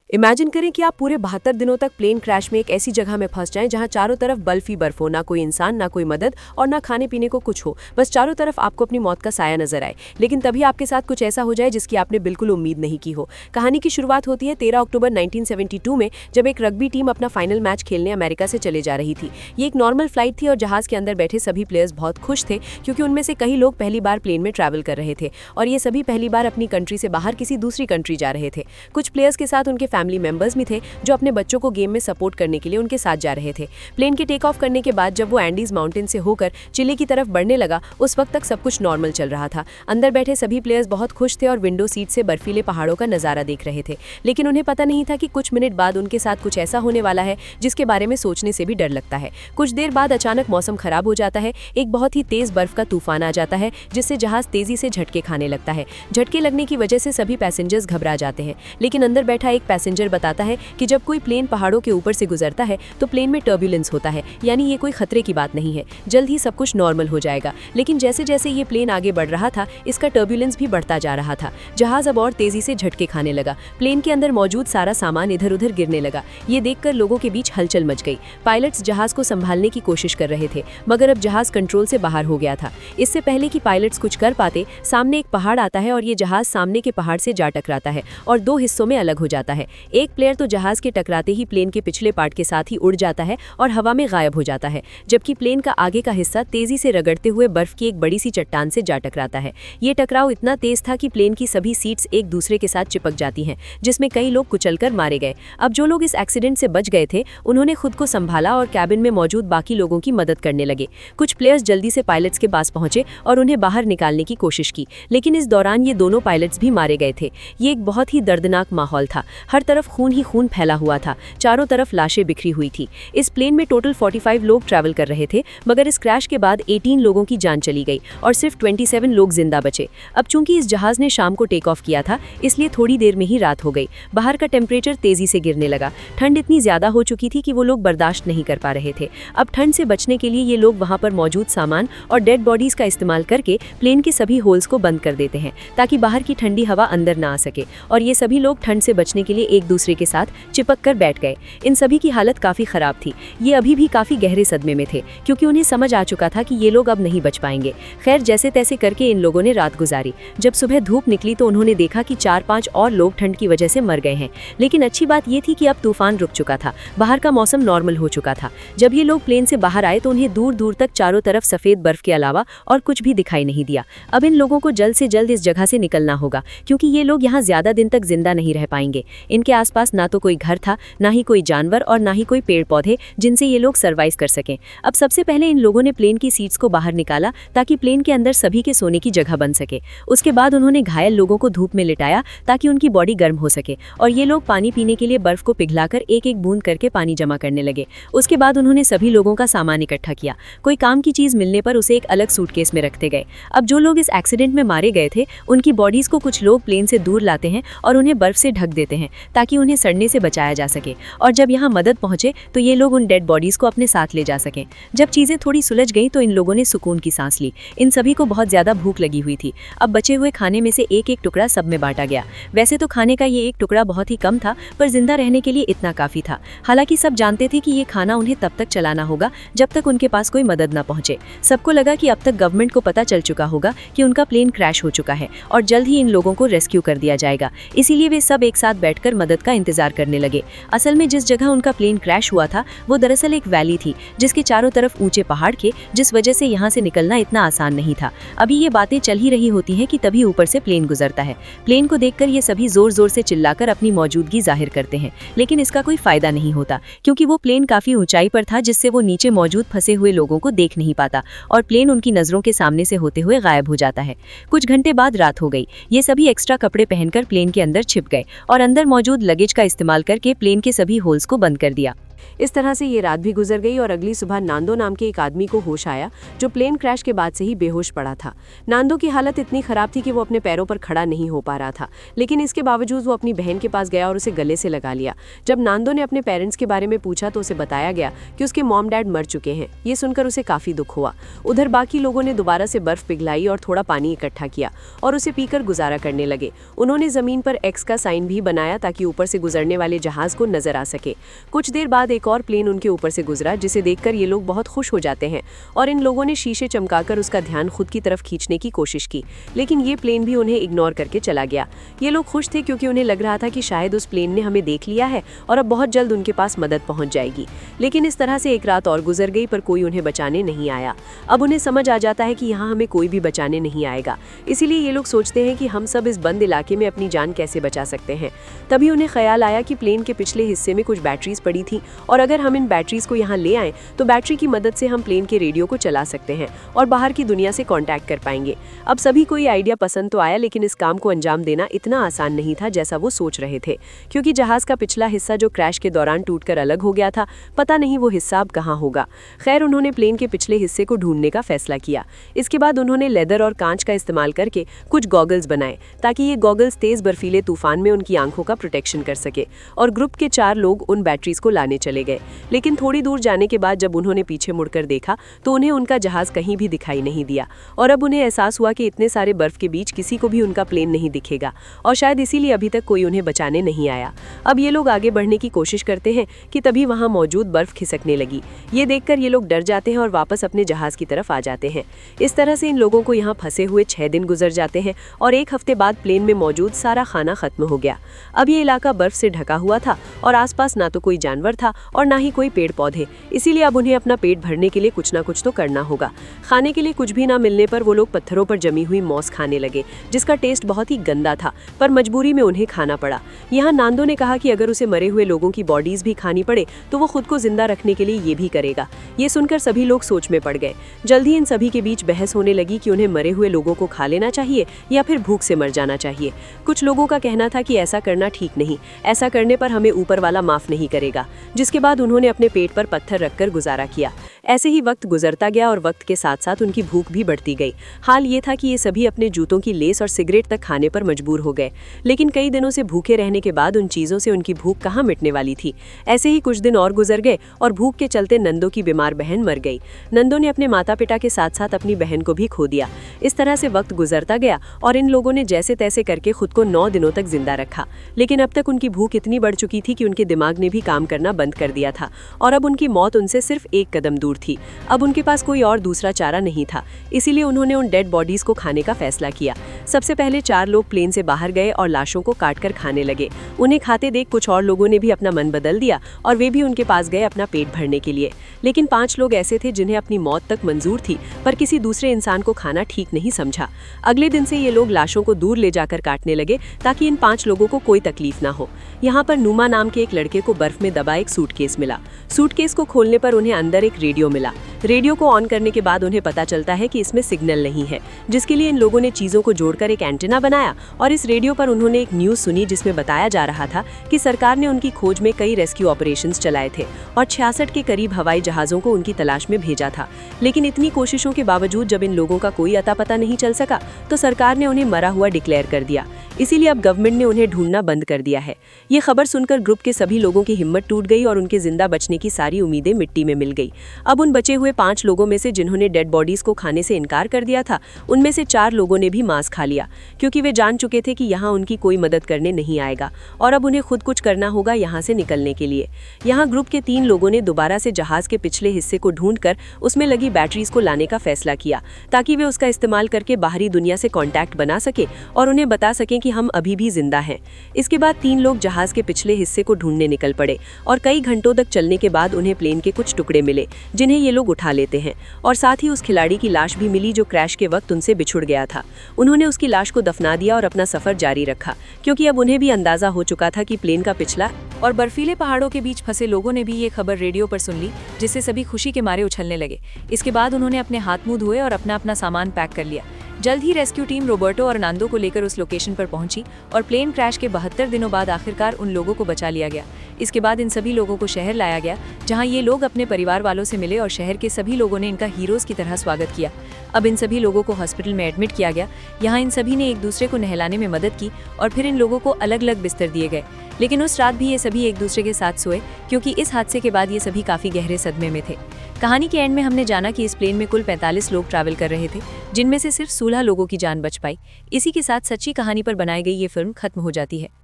Imagine करें कि आप पूरे 72 दिनों तक प्लेन क्रैश में एक ऐसी जगह में फंस जाएं जहां चारों तरफ बर्फ ही बर्फ हो, ना कोई इंसान, ना कोई मदद और ना खाने पीने को कुछ हो। बस चारों तरफ आपको अपनी मौत का साया नजर आए। लेकिन तभी आपके साथ कुछ ऐसा हो जाए जिसकी आपने बिल्कुल उम्मीद नहीं की हो। कहानी की शुरुआत होती है 13 अक्टूबर 1972 में, जब एक रग्बी टीम अपना फाइनल मैच खेलने अमेरिका से चले जा रही थी। ये एक नॉर्मल फ्लाइट थी और जहाज के अंदर बैठे सभी प्लेयर्स बहुत खुश थे, क्योंकि उनमें से कई लोग पहली बार प्लेन में ट्रैवल कर रहे थे और ये सभी पहली बार अपनी कंट्री से बाहर किसी दूसरी कंट्री जा रहे थे। कुछ प्लेयर्स के साथ उनके फैमिली मेंबर्स भी थे जो अपने बच्चों को गेम में सपोर्ट करने के लिए उनके साथ जा रहे थे। प्लेन के टेक ऑफ करने के बाद जब वो एंडीज माउंटेन से होकर चिली की तरफ बढ़ने लगा, उस वक्त तक सब कुछ नॉर्मल चल रहा था। अंदर बैठे सभी प्लेयर्स बहुत खुश थे और विंडो सीट से बर्फीले पहाड़ों का नजारा देख रहे थे। लेकिन उन्हें पता नहीं था कि कुछ मिनट बाद उनके साथ कुछ ऐसा होने वाला है जिसके बारे में सोचने से भी डर लगता है। कुछ देर बाद अचानक मौसम खराब हो जाता है। एक बहुत ही तेज बर्फ का तूफान आ जाता है जिससे जहाज तेजी से झटके खाने लगता है। झटके लगने की वजह से सभी पैसेंजर्स घबरा जाते हैं। लेकिन अंदर बैठा एक पैसेंजर बताता है कि जब कोई प्लेन पहाड़ों के ऊपर से गुजरता है तो प्लेन में टर्बुलेंस होता है, यानी ये कोई खतरे की बात नहीं है, जल्द ही सब कुछ नॉर्मल हो जाएगा। लेकिन जैसे जैसे ये प्लेन आगे बढ़ रहा था, इसका टर्बुलेंस भी बढ़ता जा रहा था। जहाज अब और तेजी से झटके खाने लगा। प्लेन के अंदर मौजूद सारा सामान इधर उधर गिरने लगा। ये देखकर लोगों के बीच हलचल मच गई। पायलट्स जहाज को संभालने की कोशिश कर रहे थे, मगर अब जहाज कंट्रोल से बाहर हो गया था। इससे पहले कि पायलट्स कुछ कर पाते, सामने एक पहाड़ आता है और ये जहाज सामने के पहाड़ से जा टकराता है और दो हिस्सों में अलग हो जाता है। एक प्लेयर तो जहाज के टकराते ही प्लेन के पिछले पार्ट के साथ ही उड़ जाता है और हवा में गायब हो जाता है, जबकि प्लेन का आगे का हिस्सा तेजी से रगड़ते हुए बर्फ की एक बड़ी सी चट्टान से जा टकराता है। ये टकराव इतना तेज था कि प्लेन की सभी सीट्स एक दूसरे के साथ चिपक जाती हैं, जिसमें कई लोग कुचलकर मारे गए। अब जो लोग इस एक्सीडेंट से बच गए थे, उन्होंने खुद को संभाला और कैबिन में मौजूद बाकी लोगों की मदद करने लगे। कुछ प्लेयर्स जल्दी से पायलट्स के पास पहुंचे और उन्हें बाहर निकालने की कोशिश की, लेकिन इस दौरान ये दोनों पायलट्स भी मारे गए थे। ये एक बहुत ही दर्दनाक माहौल था। हर तरफ खून ही खून फैला हुआ था, चारों तरफ लाशें बिखरी हुई थी। इस प्लेन में टोटल 45 लोग ट्रैवल कर रहे थे, मगर इस क्रैश के बाद 18 लोगों की जान चली गई और सिर्फ 27 लोग जिंदा बचे। अब चूंकि इस जहाज ने शाम को टेक ऑफ किया था, इसलिए थोड़ी देर में ही रात हो गई। बाहर का टेम्परेचर तेजी से गिरने लगा। ठंड इतनी ज्यादा हो चुकी थी कि वो लोग बर्दाश्त नहीं कर पा रहे थे। अब ठंड से बचने के लिए ये लोग वहां पर मौजूद सामान और डेड बॉडीज का इस्तेमाल करके प्लेन के सभी होल्स को बंद कर देते हैं, ताकि बाहर की ठंडी हवा अंदर ना आ सके। और ये सभी लोग ठंड से बचने के लिए एक दूसरे के साथ चिपक कर बैठ गए। इन सभी की हालत काफी खराब थी। ये अभी भी काफी गहरे सदमे में थे, क्योंकि उन्हें समझ आ चुका था कि ये लोग अब नहीं बच पाएंगे। खैर, जैसे तैसे करके इन लोगों ने रात गुजारी। जब सुबह धूप निकली तो उन्होंने देखा कि 4-5 और लोग ठंड की वजह से मर गए हैं। लेकिन अच्छी बात ये थी कि अब तूफान रुक चुका था, बाहर का मौसम नॉर्मल हो चुका था। जब ये लोग प्लेन से बाहर आए तो उन्हें दूर दूर तक चारों तरफ सफेद बर्फ के अलावा और कुछ भी दिखाई नहीं दिया। अब इन लोगों को जल्द से जल्द इस जगह से निकलना होगा, क्योंकि ये लोग यहाँ ज्यादा दिन तक जिंदा नहीं रह पाएंगे। इनके आसपास ना तो कोई घर था, ना ही कोई जानवर और ना ही कोई पेड़ पौधे जिनसे ये लोग सर्वाइव कर सकें। अब सबसे पहले इन लोगों ने प्लेन की सीट्स को बाहर निकाला, ताकि प्लेन के अंदर सभी के सोने की जगह बन सके। उसके बाद उन्होंने घायल लोगों को धूप में लिटाया, ताकि उनकी बॉडी गर्म हो सके, और ये लोग पानी पीने के लिए बर्फ को पिघलाकर एक एक बूंद करके पानी जमा करने लगे। उसके बाद उन्होंने सभी लोगों का सामान इकट्ठा किया। कोई काम की चीज मिलने पर उसे एक अलग सूटकेस में रखते गए। अब जो लोग इस एक्सीडेंट में मारे गए थे, उनकी बॉडीज को कुछ लोग प्लेन से दूर लाते हैं और उन्हें बर्फ से ढक देते हैं, ताकि उन्हें सड़ने से बचाया जा सके। और जब यहाँ मदद पहुंचे तो ये लोग उन डेड बॉडीज को अपने साथ ले जा सकें। जब चीजें थोड़ी सुलझ गई तो इन लोगों ने सुकून की सांस ली। इन सभी को बहुत ज्यादा भूख लगी हुई थी। अब बचे हुए खाने में से एक एक टुकड़ा सब में बांटा गया। वैसे तो खाने का ये एक टुकड़ा बहुत ही कम था, पर जिंदा रहने के लिए इतना काफी था। हालांकि सब जानते थे कि ये खाना उन्हें तब तक चलाना होगा जब तक उनके पास कोई मदद न पहुंचे। सबको लगा कि अब तक गवर्नमेंट को पता चल चुका होगा कि उनका प्लेन क्रैश हो चुका है और जल्द ही इन लोगों को रेस्क्यू कर दिया जाएगा। इसीलिए वे सब एक साथ बैठकर मदद का इंतजार करने लगे। असल में जिस जगह उनका प्लेन क्रैश हुआ था, वो दरअसल एक वैली थी, जिसके चारों तरफ ऊंचे पहाड़ थे, जिस वजह से यहाँ से निकलना इतना आसान नहीं था। अभी ये बातें चल ही रही होती हैं कि तभी ऊपर से प्लेन गुजरता है। प्लेन को देखकर ये सभी जोर जोर से चिल्लाकर अपनी मौजूदगी जाहिर करते हैं, लेकिन इसका कोई फायदा नहीं होता, क्योंकि वो प्लेन काफी ऊंचाई पर था, जिससे वो नीचे मौजूद फंसे हुए लोगों को देख नहीं पाता और प्लेन उनकी नजरों के सामने से होते हुए गायब हो जाता है। कुछ घंटे बाद रात हो गई। ये सभी एक्स्ट्रा कपड़े पहनकर प्लेन के अंदर छिप गए और अंदर मौजूद लगेज का इस्तेमाल करके प्लेन के सभी होल्स को बंद कर दिया। इस तरह से ये रात भी गुजर गई और अगली सुबह नांदो नाम के एक आदमी को होश आया जो प्लेन क्रैश के बाद से ही बेहोश पड़ा था। नांदो की हालत इतनी खराब थी कि वो अपने पैरों पर खड़ा नहीं हो पा रहा था, लेकिन इसके बावजूद वो अपनी बहन के पास गया और उसे गले से लगा लिया। जब नांदो ने अपने पेरेंट्स के बारे में पूछा तो उसे बताया गया कि उसके मॉम डैड मर चुके हैं। ये सुनकर उसे काफी दुख हुआ। उधर बाकी लोगों ने दोबारा से बर्फ पिघलाई और थोड़ा पानी इकट्ठा किया और उसे पीकर गुजारा करने लगे। उन्होंने जमीन पर एक्स का साइन भी बनाया ताकि ऊपर से गुजरने वाले जहाज को नजर आ सके। कुछ देर बाद एक और प्लेन उनके ऊपर से गुजरा, जिसे देखकर ये लोग बहुत खुश हो जाते हैं और इन लोगों ने शीशे चमकाकर उसका ध्यान खुद की तरफ खींचने की कोशिश की, लेकिन ये प्लेन भी उन्हें इग्नोर करके चला गया। ये लोग खुश थे क्योंकि उन्हें लग रहा था कि शायद उस प्लेन ने हमें देख लिया है और अब बहुत जल्द उनके पास मदद पहुंच जाएगी। लेकिन इस तरह से एक रात और गुजर गई पर कोई उन्हें बचाने नहीं आया। अब उन्हें समझ आ जाता है कि यहाँ हमें कोई भी बचाने नहीं आएगा, इसीलिए ये लोग सोचते हैं कि हम सब इस बंद इलाके में अपनी जान कैसे बचा सकते हैं। तभी उन्हें ख्याल आया कि प्लेन के पिछले हिस्से में कुछ बैटरीज पड़ी थी और अगर हम इन बैटरीज को यहाँ ले आएं तो बैटरी की मदद से हम प्लेन के रेडियो को चला सकते हैं और बाहर की दुनिया से कांटेक्ट कर पाएंगे। अब सभी को ये आइडिया पसंद तो आया, लेकिन इस काम को अंजाम देना इतना आसान नहीं था जैसा वो सोच रहे थे, क्योंकि जहाज का पिछला हिस्सा जो क्रैश के दौरान टूटकर अलग हो गया था, पता नहीं वो हिस्सा अब कहाँ होगा। खैर, उन्होंने प्लेन के पिछले हिस्से को ढूंढने का फैसला किया। इसके बाद उन्होंने लेदर और कांच का इस्तेमाल करके कुछ गॉगल्स बनाए ताकि ये गॉगल्स तेज बर्फीले तूफान में उनकी आंखों का प्रोटेक्शन कर सके। और ग्रुप के 4 लोग उन बैटरीज को लाने चले गए, लेकिन थोड़ी दूर जाने के बाद जब उन्होंने पीछे मुड़कर देखा तो उन्हें उनका जहाज कहीं भी दिखाई नहीं दिया और अब उन्हें एहसास हुआ कि इतने सारे बर्फ के बीच किसी को भी उनका प्लेन नहीं दिखेगा और शायद इसीलिए अभी तक कोई उन्हें बचाने नहीं आया। अब ये लोग आगे बढ़ने की कोशिश करते हैं कि तभी वहां मौजूद बर्फ खिसकने लगी। ये देखकर ये लोग डर जाते हैं और वापस अपने जहाज की तरफ आ जाते हैं। इस तरह से इन लोगों को यहाँ फंसे हुए 6 दिन गुजर जाते हैं और 1 हफ्ते बाद प्लेन में मौजूद सारा खाना खत्म हो गया। अब ये इलाका बर्फ से ढका हुआ था और आसपास ना तो कोई जानवर था और ना ही कोई पेड़ पौधे, इसीलिए अब उन्हें अपना पेट भरने के लिए कुछ ना कुछ तो करना होगा। खाने के लिए कुछ भी ना मिलने पर वो लोग पत्थरों पर जमी हुई मौस खाने लगे, जिसका टेस्ट बहुत ही गंदा था, पर मजबूरी में उन्हें खाना पड़ा। यहाँ नांदो ने कहा कि अगर उसे मरे हुए लोगों की बॉडीज भी खानी पड़े तो वो खुद को जिंदा रखने के लिए ये भी करेगा। ये सुनकर सभी लोग सोच में पड़ गए। जल्द ही इन सभी के बीच बहस होने लगी कि उन्हें मरे हुए लोगों को खा लेना चाहिए या फिर भूख से मर जाना चाहिए। कुछ लोगों का कहना था कि ऐसा करना ठीक नहीं, ऐसा करने पर हमें ऊपर वाला माफ नहीं करेगा, जिसके बाद उन्होंने अपने पेट पर पत्थर रखकर गुजारा किया। ऐसे ही वक्त गुजरता गया और वक्त के साथ साथ उनकी भूख भी बढ़ती गई। हाल ये था कि ये सभी अपने जूतों की लेस और सिगरेट तक खाने पर मजबूर हो गए, लेकिन कई दिनों से भूखे रहने के बाद उन चीज़ों से उनकी भूख कहाँ मिटने वाली थी। ऐसे ही कुछ दिन और गुजर गए और भूख के चलते नंदो की बीमार बहन मर गई। नंदो ने अपने माता पिता के साथ साथ अपनी बहन को भी खो दिया। इस तरह से वक्त गुजरता गया और इन लोगों ने जैसे तैसे करके खुद को 9 दिनों तक जिंदा रखा, लेकिन अब तक उनकी भूख इतनी बढ़ चुकी थी कि उनके दिमाग ने भी काम करना बंद कर दिया था और अब उनकी मौत उनसे सिर्फ 1 कदम दूर थी। अब उनके पास कोई और दूसरा चारा नहीं था, इसीलिए उन्होंने उन डेड बॉडीज को खाने का फैसला किया। सबसे पहले 4 लोग प्लेन से बाहर गए और लाशों को काटकर खाने लगे। उन्हें खाते देख कुछ और लोगों ने भी अपना मन बदल दिया और वे भी उनके पास गए अपना पेट भरने के लिए। लेकिन 5 लोग ऐसे थे जिन्हें अपनी मौत तक मंजूर थी, पर किसी दूसरे इंसान को खाना ठीक नहीं समझा। अगले दिन से ये लोग लाशों को दूर ले जाकर काटने लगे ताकि इन 5 लोगों को कोई तकलीफ ना हो। यहाँ पर नुमा नाम के एक लड़के को बर्फ में दबा एक सूटकेस मिला। सूटकेस को खोलने पर उन्हें अंदर एक रेडियो मिला। रेडियो को ऑन करने के बाद उन्हें पता चलता है कि इसमें सिग्नल नहीं है, जिसके लिए इन लोगों ने चीजों को जोड़कर एक एंटीना बनाया और इस रेडियो पर उन्होंने एक न्यूज सुनी जिसमें बताया जा रहा था कि सरकार ने उनकी खोज में कई रेस्क्यू ऑपरेशंस चलाए थे और 66 के करीब हवाई जहाजों को उनकी तलाश में भेजा था। लेकिन इतनी कोशिशों के बावजूद जब इन लोगों का कोई अता पता नहीं चल सका तो सरकार ने उन्हें मरा हुआ डिक्लेयर कर दिया। इसीलिए अब गवर्नमेंट ने उन्हें ढूंढना बंद कर दिया है। ये खबर सुनकर ग्रुप के सभी लोगों की हिम्मत टूट गई और उनके जिंदा बचने की सारी उम्मीदें मिट्टी में मिल गई। अब उन बचे हुए 5 लोगों में से जिन्होंने डेड बॉडीज को खाने से इनकार कर दिया था, उनमें से 4 लोगों ने भी मांस खा लिया, क्योंकि वे जान चुके थे कि यहाँ उनकी कोई मदद करने नहीं आएगा और अब उन्हें खुद कुछ करना होगा यहाँ से निकलने के लिए। यहाँ ग्रुप के 3 लोगों ने दोबारा से जहाज के पिछले हिस्से को ढूंढकर उसमें लगी बैटरीज को लाने का फैसला किया, ताकि वे उसका इस्तेमाल करके बाहरी दुनिया से कॉन्टैक्ट बना सके और उन्हें बता सकें कि हम अभी भी जिंदा हैं। इसके बाद 3 लोग जहाज के पिछले हिस्से को ढूंढने निकल पड़े और कई घंटों तक चलने के बाद उन्हें प्लेन के कुछ टुकड़े मिले, जिन्हें ये लोग उठा लेते हैं और साथ ही उस खिलाड़ी की लाश भी मिली जो क्रैश के वक्त उनसे बिछुड़ गया था। उन्होंने उसकी लाश को दफना दिया और अपना सफर जारी रखा, क्योंकि अब उन्हें भी अंदाजा हो चुका था कि प्लेन का पिछला और बर्फीले पहाड़ों के बीच फंसे लोगों ने भी ये खबर रेडियो पर सुन ली, जिससे सभी खुशी के मारे उछलने लगे। इसके बाद उन्होंने अपने हाथ मुंह धोए और अपना अपना सामान पैक कर लिया। जल्द ही रेस्क्यू टीम रोबर्टो और नांदो को लेकर उस लोकेशन पर पहुंची और प्लेन क्रैश के 72 दिनों बाद आखिरकार उन लोगों को बचा लिया गया। इसके बाद इन सभी लोगों को शहर लाया गया, जहां ये लोग अपने परिवार वालों से मिले और शहर के सभी लोगों ने इनका हीरोज़ की तरह स्वागत किया। अब इन सभी लोगों को हॉस्पिटल में एडमिट किया गया। यहाँ इन सभी ने एक दूसरे को नहलाने में मदद की और फिर इन लोगों को अलग अलग बिस्तर दिए गए। लेकिन उस रात भी ये सभी एक दूसरे के साथ सोए, क्योंकि इस हादसे के बाद ये सभी काफ़ी गहरे सदमे में थे। कहानी के एंड में हमने जाना कि इस प्लेन में कुल 45 लोग ट्रैवल कर रहे थे, जिनमें से सिर्फ 16 लोगों की जान बच पाई। इसी के साथ सच्ची कहानी पर बनाई गई ये फिल्म खत्म हो जाती है।